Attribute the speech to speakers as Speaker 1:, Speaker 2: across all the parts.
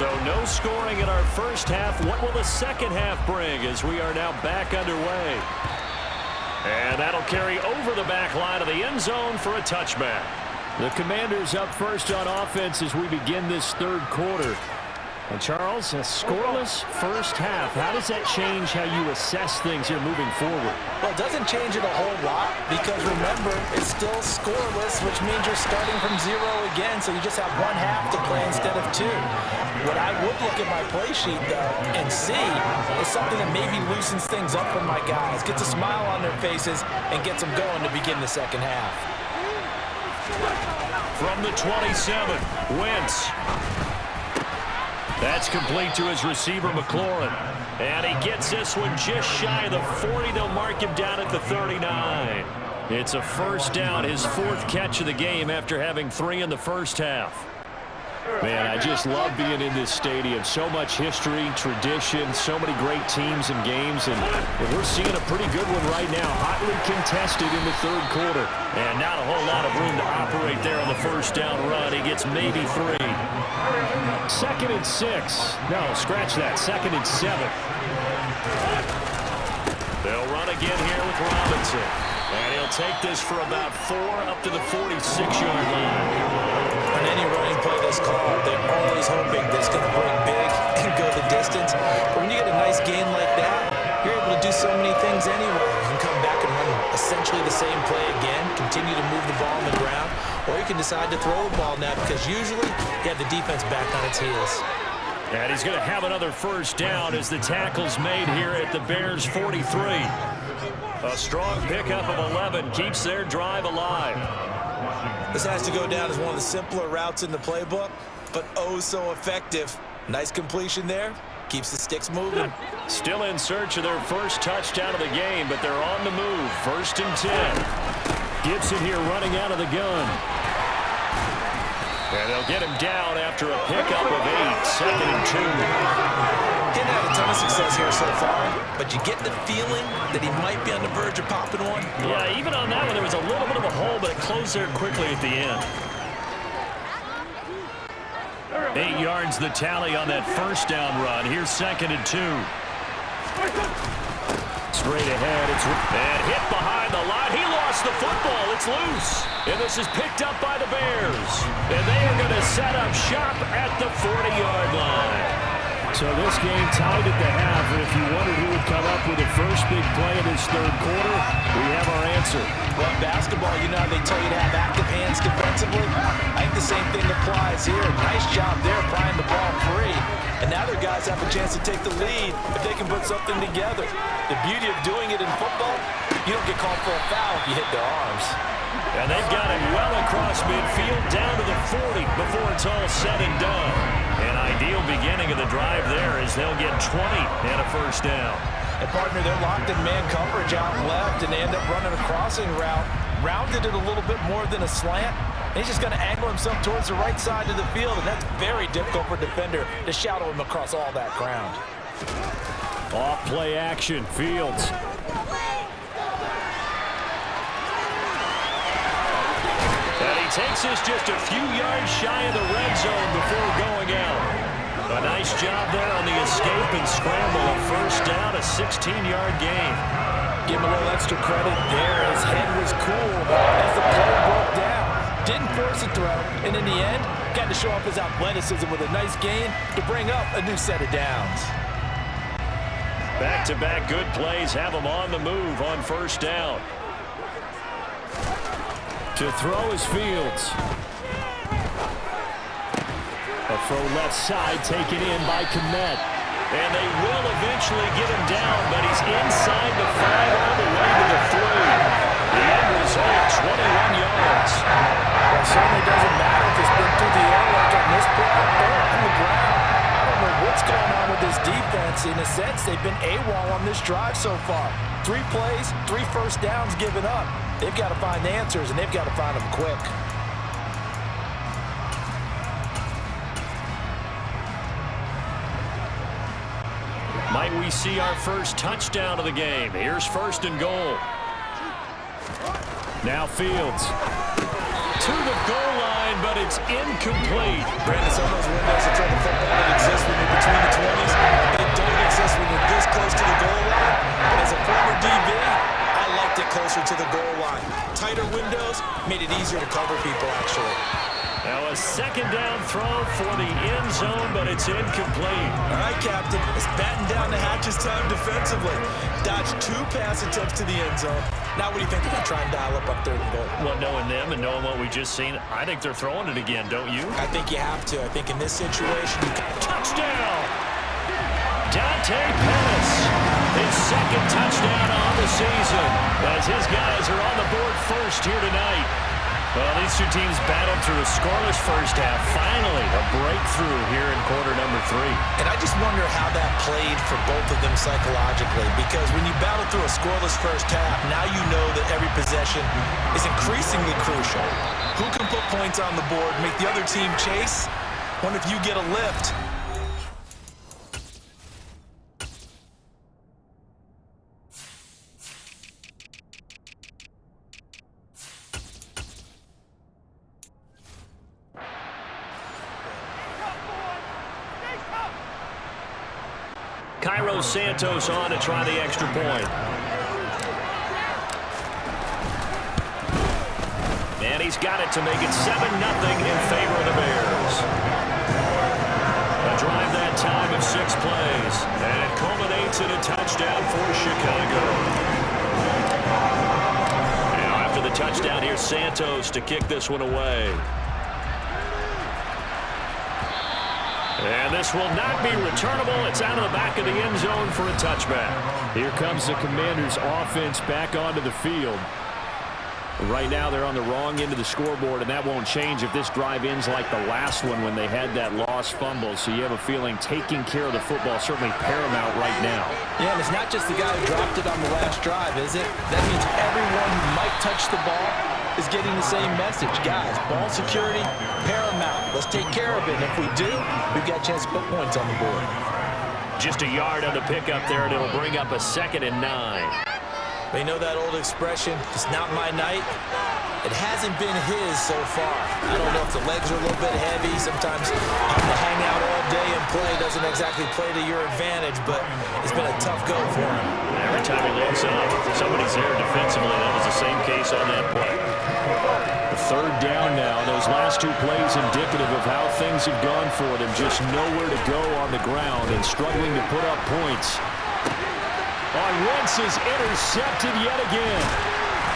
Speaker 1: So no scoring in our first half. What will the second half bring as we are now back underway? And that'll carry over the back line of the end zone for a touchback. The Commanders up first on offense as we begin this third quarter. And Charles, a scoreless first half. How does that change how you assess things here moving forward?
Speaker 2: Well, it doesn't change it a whole lot because, remember, it's still scoreless, which means you're starting from 0 again, so you just have one half to play instead of 2. What I would look at my play sheet, though, and see is something that maybe loosens things up for my guys, gets a smile on their faces, and gets them going to begin the second half.
Speaker 1: From the 27, Wentz. That's complete to his receiver, McLaurin. And he gets this one just shy of the 40. They'll mark him down at the 39. It's a first down, his 4th catch of the game after having 3 in the first half. Man, I just love being in this stadium. So much history, tradition, so many great teams and games. And we're seeing a pretty good one right now. Hotly contested in the third quarter. And not a whole lot of room to operate there on the first down run. He gets maybe 3. 2nd and 6. No, scratch that. 2nd and 7. They'll run again here with Robinson. And he'll take this for about 4 up to the 46-yard line.
Speaker 2: On any running play that's called, they're always hoping that it's going to bring big and go the distance. But when you get a nice gain like that, you're able to do so many things anyway. You can come back and run essentially the same play again, continue to move the ball on the ground, or you can decide to throw the ball now because usually you have the defense back on its heels.
Speaker 1: And he's going to have another first down as the tackle's made here at the Bears' 43. A strong pickup of 11 keeps their drive alive.
Speaker 2: This has to go down as one of the simpler routes in the playbook, but oh so effective. Nice completion there. Keeps the sticks moving.
Speaker 1: Still in search of their first touchdown of the game, but they're on the move. 1st and 10. Gibson here running out of the gun. And they'll get him down after a pickup of 8. 2nd and 2.
Speaker 2: Didn't have a ton of success here so far, but you get the feeling that he might be on the verge of popping one.
Speaker 1: Yeah, even on that one, there was a little bit of a hole, but it closed there quickly at the end. 8 yards the tally on that first down run. Here's 2nd and 2. Straight ahead, and hit behind the line. He lost the football. It's loose. And this is picked up by the Bears. And they are going to set up shop at the 40-yard line. So this game tied at the half, and if you wondered who would come up with the first big play in this third quarter, we have our answer.
Speaker 2: Well, in basketball, you know they tell you to have active hands defensively. I think the same thing applies here. Nice job there prying the ball free. And now their guys have a chance to take the lead if they can put something together. The beauty of doing it in football, you don't get called for a foul if you hit their arms.
Speaker 1: And they've got it well across midfield down to the 40 before it's all said and done. An ideal beginning of the drive there as they'll get 20 and a first down.
Speaker 2: And partner, they're locked in man coverage out left, and they end up running a crossing route. Rounded it a little bit more than a slant. And he's just going to angle himself towards the right side of the field, and that's very difficult for a defender to shadow him across all that ground.
Speaker 1: Off play action, Fields. And he takes this just a few yards shy of the red zone before going out. A nice job there on the escape and scramble. A first down, a 16-yard gain.
Speaker 2: Give him a little extra credit there. His head was cool as the play broke down. Didn't force a throw, and in the end, got to show off his athleticism with a nice gain to bring up a new set of downs.
Speaker 1: Back-to-back good plays have him on the move on first down. To throw is Fields. A throw left side taken in by Komet. And they will eventually get him down, but he's inside the 5 all the way to the 3. The end result, 21 yards.
Speaker 2: Well, it certainly doesn't matter if it's been through the air like on this play or on the ground. I don't know what's going on with this defense. In a sense, they've been AWOL on this drive so far. 3 plays, 3 first downs given up. They've got to find answers, and they've got to find them quick.
Speaker 1: Might we see our first touchdown of the game? Here's 1st and goal. Now Fields. To the goal line, but it's incomplete.
Speaker 2: Brandon, some of those windows to throw the football that exist when you're between the 20s, they don't exist when you're this close to the goal line. But as a former DB, I liked it closer to the goal line. Tighter windows made it easier to cover people, actually.
Speaker 1: Now a second down throw for the end zone, but it's incomplete.
Speaker 2: All right, Captain, it's batten down the hatches time defensively. Dodged 2 pass attempts to the end zone. Now what do you think about trying to dial up 3rd and goal?
Speaker 1: Well, knowing them and knowing what we just seen, I think they're throwing it again, don't you?
Speaker 2: I think you have to. I think in this situation,
Speaker 1: touchdown! Dante Pettis, his second touchdown on the season, as his guys are on the board first here tonight. Well, these two teams battled through a scoreless first half. Finally, a breakthrough here in quarter number 3.
Speaker 2: And I just wonder how that played for both of them psychologically, because when you battle through a scoreless first half, now you know that every possession is increasingly crucial. Who can put points on the board, make the other team chase? What if you get a lift?
Speaker 1: Cairo Santos on to try the extra point. And he's got it to make it 7-0 in favor of the Bears. A drive that time of 6 plays. And it culminates in a touchdown for Chicago. Now after the touchdown, here's Santos to kick this one away. And this will not be returnable. It's out of the back of the end zone for a touchback. Here comes the Commanders' offense back onto the field. Right now they're on the wrong end of the scoreboard, and that won't change if this drive ends like the last one when they had that lost fumble. So you have a feeling taking care of the football is certainly paramount right now.
Speaker 2: Yeah, and it's not just the guy who dropped it on the last drive, is it? That means everyone who might touch the ball is getting the same message. Guys, ball security, paramount. Let's take care of it. And if we do, we've got a chance to put points on the board.
Speaker 1: Just a yard on the pickup there, and it'll bring up a 2nd and 9.
Speaker 2: They know that old expression, it's not my night. It hasn't been his so far. I don't know if the legs are a little bit heavy. Sometimes having to hang out all day and play doesn't exactly play to your advantage, but it's been a tough go for him.
Speaker 1: Every time he looks up, somebody's there defensively. That was the same case on that play. The 3rd down now. Those last 2 plays indicative of how things have gone for them. Just nowhere to go on the ground and struggling to put up points. On Wentz is intercepted yet again.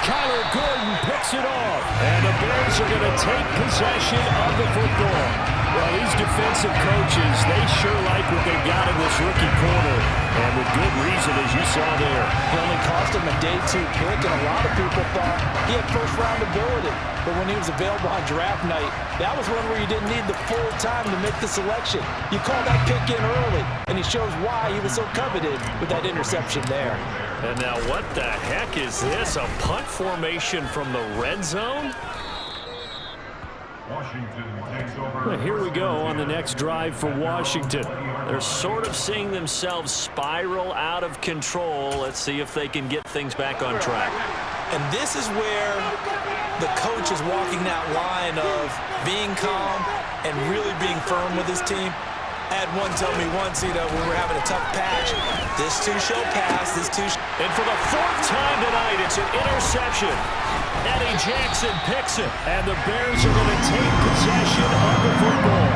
Speaker 1: Kyler Gordon picks it off. And the Bears are going to take possession of the football. Well, these defensive coaches, they sure like what they've got in this rookie corner. And with good reason, as you saw there.
Speaker 2: It only cost him a day 2 pick, and a lot of people thought he had first-round ability. But when he was available on draft night, that was one where you didn't need the full time to make the selection. You call that pick in early, and he shows why he was so coveted with that interception there.
Speaker 1: And now what the heck is this? A punt formation from the red zone? Well, here we go on the next drive for Washington. They're sort of seeing themselves spiral out of control. Let's see if they can get things back on track.
Speaker 2: And this is where the coach is walking that line of being calm and really being firm with his team. I had one tell me once, when we were having a tough patch, this too shall pass, this too shall...
Speaker 1: And for the 4th time tonight, it's an interception. Eddie Jackson picks it, and the Bears are going to take possession of the football.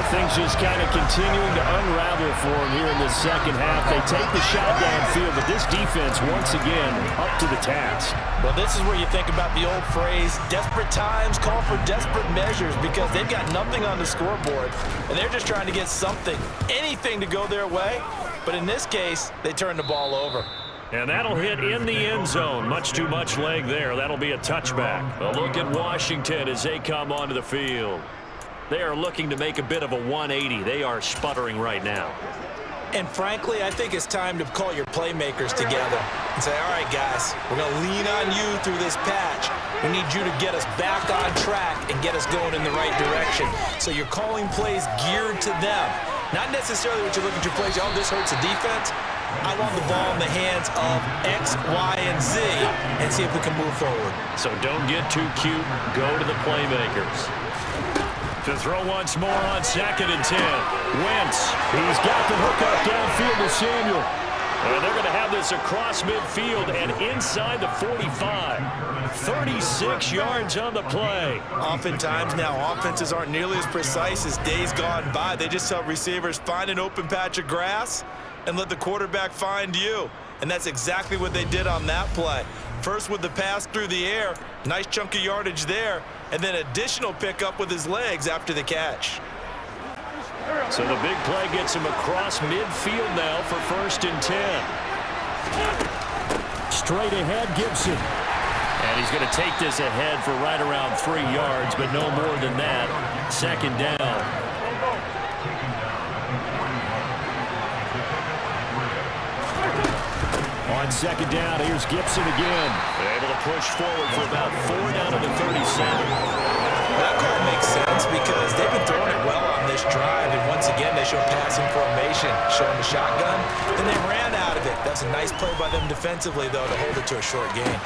Speaker 1: Things just kind of continuing to unravel for them here in the second half. They take the shot downfield, but this defense, once again, up to the task.
Speaker 2: Well, this is where you think about the old phrase, desperate times call for desperate measures, because they've got nothing on the scoreboard, and they're just trying to get something, anything to go their way. But in this case, they turn the ball over.
Speaker 1: And that'll hit in the end zone. Much too much leg there. That'll be a touchback. A look at Washington as they come onto the field. They are looking to make a bit of a 180. They are sputtering right now.
Speaker 2: And frankly, I think it's time to call your playmakers together and say, all right, guys, we're going to lean on you through this patch. We need you to get us back on track and get us going in the right direction. So you're calling plays geared to them. Not necessarily what you look at your plays, oh, this hurts the defense. I want the ball in the hands of X, Y, and Z and see if we can move forward.
Speaker 1: So don't get too cute. Go to the playmakers. To throw once more on 2nd and 10. Wentz. He's got the hook up downfield to Samuel. And they're going to have this across midfield and inside the 45. 36 yards on the play.
Speaker 2: Oftentimes now, offenses aren't nearly as precise as days gone by. They just help receivers find an open patch of grass and let the quarterback find you. And that's exactly what they did on that play. First with the pass through the air, nice chunk of yardage there, and then additional pickup with his legs after the catch.
Speaker 1: So the big play gets him across midfield now for 1st and 10. Straight ahead, Gibson. And he's going to take this ahead for right around 3 yards, but no more than that. 2nd down. On 2nd down, here's Gibson again. Able to push forward for about 4 down to the 37.
Speaker 2: That call makes sense because they've been throwing it well on this drive, and once again they show passing formation, showing the shotgun, and they ran out of it. That's a nice play by them defensively, though, to hold it to a short gain.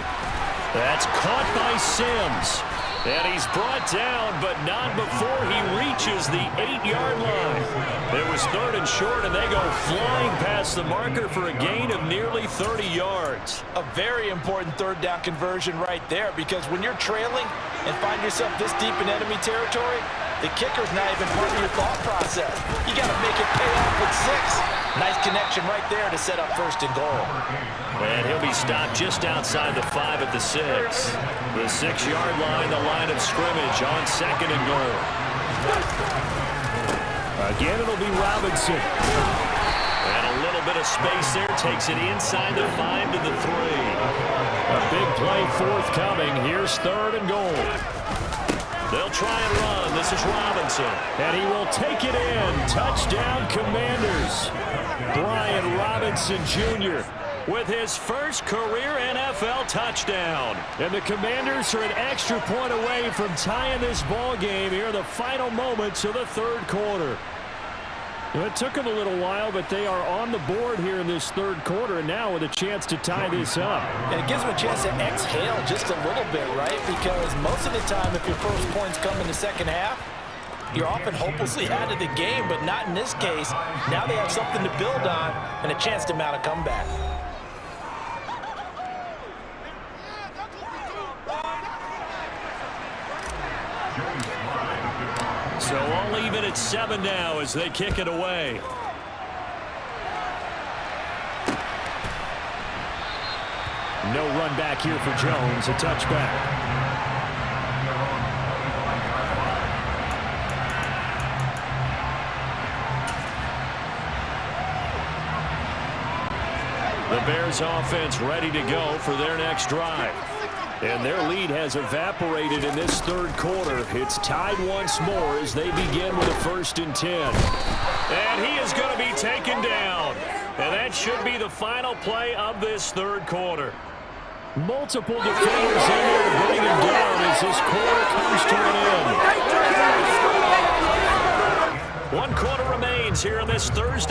Speaker 1: That's caught by Sims. And he's brought down, but not before he reaches the 8-yard line. It was 3rd and short, and they go flying past the marker for a gain of nearly 30 yards.
Speaker 2: A very important 3rd down conversion right there, because when you're trailing and find yourself this deep in enemy territory, the kicker's not even part of your thought process. You got to make it pay off with 6. Nice connection right there to set up 1st and goal.
Speaker 1: And he'll be stopped just outside the 5 at the 6. The 6-yard line, the line of scrimmage on 2nd and goal. Again, it'll be Robinson. And a little bit of space there takes it inside the 5 to the 3. A big play forthcoming. Here's 3rd and goal. They'll try and run. This is Robinson. And he will take it in. Touchdown, Commanders. Brian Robinson Jr. with his first career NFL touchdown. And the Commanders are an extra point away from tying this ball game here in the final moments of the 3rd quarter. It took them a little while, but they are on the board here in this 3rd quarter, and now with a chance to tie this up.
Speaker 2: And it gives them a chance to exhale just a little bit, right? Because most of the time, if your first points come in the 2nd half, you're often hopelessly out of the game, but not in this case. Now they have something to build on and a chance to mount a comeback.
Speaker 1: So all even at 7 now as they kick it away. No run back here for Jones, a touchback. The Bears offense ready to go for their next drive. And their lead has evaporated in this 3rd quarter. It's tied once more as they begin with a 1st and 10. And he is going to be taken down. And that should be the final play of this 3rd quarter. Multiple defenders in there to bring him down as this quarter comes to an end. 1 quarter remains here on this Thursday.